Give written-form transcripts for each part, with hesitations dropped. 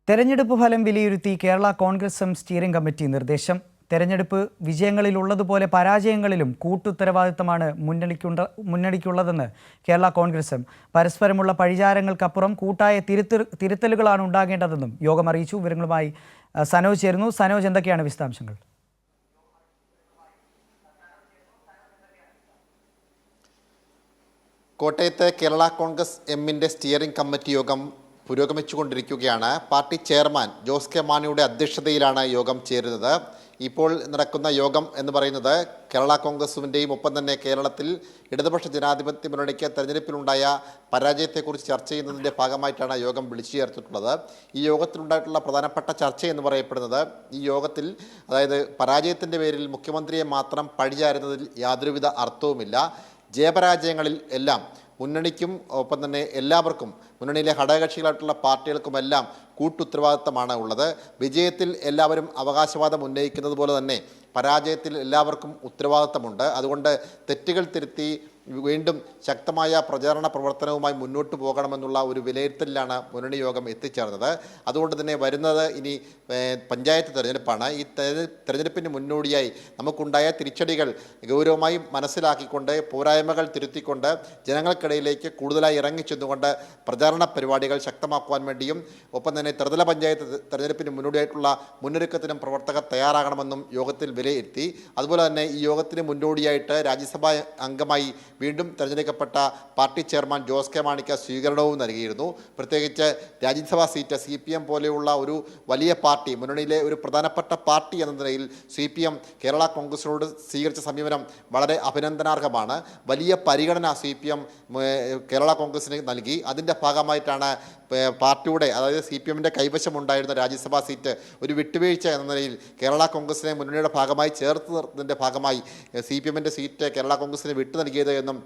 തെരഞ്ഞെടുപ്പ് ഫലം വിലയിരുത്തി Kerala Congress M steering committee നിർദ്ദേശം. തെരഞ്ഞെടുപ്പ് വിജയങ്ങളിലുള്ളതുപോലെ പരാജയങ്ങളിലും കൂട്ടുത്തരവാദിത്തമാണ് മുന്നണിക്കുള്ളതെന്ന് കേരള കോൺഗ്രസ് എം. പരസ്പരമുള്ള പഴിചാരങ്ങൾക്കപ്പുറം കൂട്ടായ തിരുത്തലുകളാണ് ഉണ്ടാകേണ്ടതെന്നും യോഗം അറിയിച്ചു. വിവരങ്ങളുമായി സനോജ് ചേരുന്നു. സനോജ്, എന്തൊക്കെയാണ് വിശദാംശങ്ങൾ? കോട്ടയത്ത് കേരള കോൺഗ്രസ് എമ്മിൻ്റെ സ്റ്റിയറിംഗ് കമ്മിറ്റി യോഗം പുരോഗമിച്ചുകൊണ്ടിരിക്കുകയാണ്. പാർട്ടി ചെയർമാൻ ജോസ് കെ മാണിയുടെ അധ്യക്ഷതയിലാണ് യോഗം ചേരുന്നത്. ഇപ്പോൾ നടക്കുന്ന യോഗം എന്ന് പറയുന്നത് കേരള കോൺഗ്രസിൻ്റെയും ഒപ്പം തന്നെ കേരളത്തിൽ ഇടതുപക്ഷ ജനാധിപത്യ മുന്നണിക്ക് തെരഞ്ഞെടുപ്പിലുണ്ടായ പരാജയത്തെക്കുറിച്ച് ചർച്ച ചെയ്യുന്നതിൻ്റെ ഭാഗമായിട്ടാണ് യോഗം വിളിച്ചു ചേർത്തിട്ടുള്ളത്. ഈ യോഗത്തിലുണ്ടായിട്ടുള്ള പ്രധാനപ്പെട്ട ചർച്ച എന്ന് പറയപ്പെടുന്നത്, ഈ യോഗത്തിൽ അതായത് പരാജയത്തിൻ്റെ പേരിൽ മുഖ്യമന്ത്രിയെ മാത്രം പഴിചാരുന്നതിൽ യാതൊരുവിധ അർത്ഥവുമില്ല. ജയപരാജയങ്ങളിൽ എല്ലാം മുന്നണിക്കും ഒപ്പം തന്നെ എല്ലാവർക്കും, മുന്നണിയിലെ ഘടകകക്ഷികളായിട്ടുള്ള പാർട്ടികൾക്കുമെല്ലാം കൂട്ടുത്തരവാദിത്തമാണ് ഉള്ളത്. വിജയത്തിൽ എല്ലാവരും അവകാശവാദം ഉന്നയിക്കുന്നത് പോലെ തന്നെ പരാജയത്തിൽ എല്ലാവർക്കും ഉത്തരവാദിത്തമുണ്ട്. അതുകൊണ്ട് തെറ്റുകൾ തിരുത്തി വീണ്ടും ശക്തമായ പ്രചാരണ പ്രവർത്തനവുമായി മുന്നോട്ട് പോകണമെന്നുള്ള ഒരു വിലയിരുത്തലിലാണ് മുന്നണി യോഗം എത്തിച്ചേർന്നത്. അതുകൊണ്ട് തന്നെ വരുന്നത് ഇനി പഞ്ചായത്ത് തെരഞ്ഞെടുപ്പാണ്. ഈ തെരഞ്ഞെടുപ്പിന് മുന്നോടിയായി നമുക്കുണ്ടായ തിരിച്ചടികൾ ഗൗരവമായി മനസ്സിലാക്കിക്കൊണ്ട്, പോരായ്മകൾ തിരുത്തിക്കൊണ്ട് ജനങ്ങൾക്കിടയിലേക്ക് കൂടുതലായി ഇറങ്ങിച്ചെന്നുകൊണ്ട് പ്രചാരണ പരിപാടികൾ ശക്തമാക്കുവാൻ വേണ്ടിയും ഒപ്പം തന്നെ ത്രിതല പഞ്ചായത്ത് തെരഞ്ഞെടുപ്പിന് മുന്നോടിയായിട്ടുള്ള മുന്നൊരുക്കത്തിനും പ്രവർത്തകർ തയ്യാറാകണമെന്നും യോഗത്തിൽ വിലയിരുത്തി. അതുപോലെ തന്നെ ഈ യോഗത്തിന് മുന്നോടിയായിട്ട് രാജ്യസഭാ അംഗമായി വീണ്ടും തെരഞ്ഞെടുക്കപ്പെട്ട പാർട്ടി ചെയർമാൻ ജോസ് കെ മാണിക്ക് സ്വീകരണവും നൽകിയിരുന്നു. പ്രത്യേകിച്ച് രാജ്യസഭാ സീറ്റ് CPM പോലെയുള്ള ഒരു വലിയ പാർട്ടി, മുന്നണിയിലെ ഒരു പ്രധാനപ്പെട്ട പാർട്ടി എന്ന നിലയിൽ CPM കേരള കോൺഗ്രസിനോട് സ്വീകരിച്ച സമീപനം വളരെ അഭിനന്ദനാർഹമാണ്. വലിയ പരിഗണന CPM കേരള കോൺഗ്രസിന് നൽകി. അതിൻ്റെ ഭാഗമായിട്ടാണ് പാർട്ടിയുടെ, അതായത് CPMൻ്റെ കൈവശമുണ്ടായിരുന്ന രാജ്യസഭാ സീറ്റ് ഒരു വിട്ടുവീഴ്ച എന്ന നിലയിൽ കേരള കോൺഗ്രസിനെ മുന്നണിയുടെ ഭാഗമായി ചേർത്ത് നിർത്തുന്നതിൻ്റെ ഭാഗമായി CPMൻ്റെ സീറ്റ് കേരള കോൺഗ്രസിന് വിട്ടു നൽകിയത് എന്നും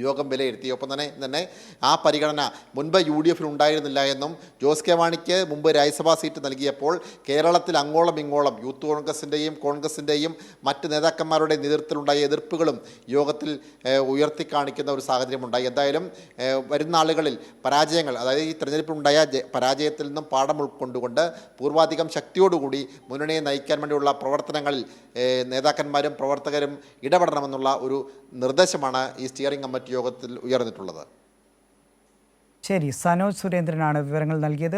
യോഗം വിലയിരുത്തി. ഒപ്പം തന്നെ ആ പരിഗണന മുൻപ് UDF ഉണ്ടായിരുന്നില്ല എന്നും, ജോസ് കെ മാണിക്ക് മുമ്പ് രാജ്യസഭാ സീറ്റ് നൽകിയപ്പോൾ കേരളത്തിൽ അങ്ങോളം ഇങ്ങോളം യൂത്ത് കോൺഗ്രസിൻ്റെയും മറ്റ് നേതാക്കന്മാരുടെ നേതൃത്വത്തിലുണ്ടായ എതിർപ്പുകളും യോഗത്തിൽ ഉയർത്തിക്കാണിക്കുന്ന ഒരു സാഹചര്യമുണ്ടായി. എന്തായാലും വരുന്ന ആളുകളിൽ പരാജയങ്ങൾ, അതായത് ഈ തെരഞ്ഞെടുപ്പിലുണ്ടായ പരാജയത്തിൽ നിന്നും പാഠം ഉൾക്കൊണ്ടുകൊണ്ട് പൂർവാധികം ശക്തിയോടുകൂടി മുന്നണിയെ നയിക്കാൻ വേണ്ടിയുള്ള പ്രവർത്തനങ്ങളിൽ നേതാക്കന്മാരും പ്രവർത്തകരും ഇടപെടണമെന്നുള്ള ഒരു നിർദ്ദേശമാണ് ഈ സ്റ്റിയറിംഗ് കമ്മിറ്റി യോഗത്തിൽ ഉയർന്നിട്ടുള്ളത്. ശരി, സനോജ് സുരേന്ദ്രനാണ് വിവരങ്ങൾ നൽകിയത്.